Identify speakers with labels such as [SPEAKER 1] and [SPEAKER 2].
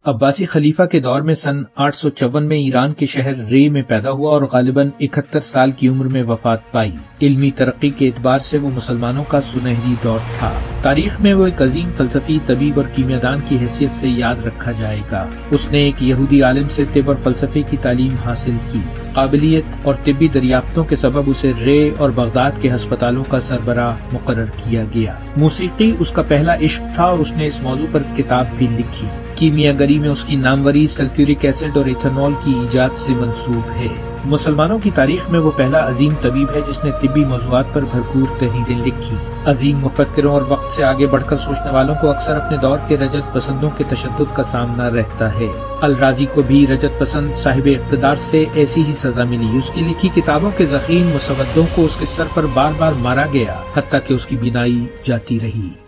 [SPEAKER 1] عباسی خلیفہ کے دور میں سن 854 میں ایران کے شہر رے میں پیدا ہوا اور غالباً 71 سال کی عمر میں وفات پائی۔ علمی ترقی کے اعتبار سے وہ مسلمانوں کا سنہری دور تھا۔ تاریخ میں وہ ایک عظیم فلسفی، طبیب اور کیمیاءدان کی حیثیت سے یاد رکھا جائے گا۔ اس نے ایک یہودی عالم سے طب اور فلسفے کی تعلیم حاصل کی۔ قابلیت اور طبی دریافتوں کے سبب اسے رے اور بغداد کے ہسپتالوں کا سربراہ مقرر کیا گیا۔ موسیقی اس کا پہلا عشق تھا اور اس نے اس موضوع پر کتاب بھی لکھی۔ کیمیاگری میں اس کی ناموری سلفیورک ایسڈ اور ایتھنول کی ایجاد سے منسوب ہے۔ مسلمانوں کی تاریخ میں وہ پہلا عظیم طبیب ہے جس نے طبی موضوعات پر بھرپور تحریریں لکھی۔ عظیم مفکروں اور وقت سے آگے بڑھ کر سوچنے والوں کو اکثر اپنے دور کے رجت پسندوں کے تشدد کا سامنا رہتا ہے۔ الرازی کو بھی رجت پسند صاحب اقتدار سے ایسی ہی سزا ملی۔ اس کی لکھی کتابوں کے ضخیم مسودوں کو اس کے سر پر بار بار مارا گیا، حتیٰ کہ اس کی بینائی جاتی رہی۔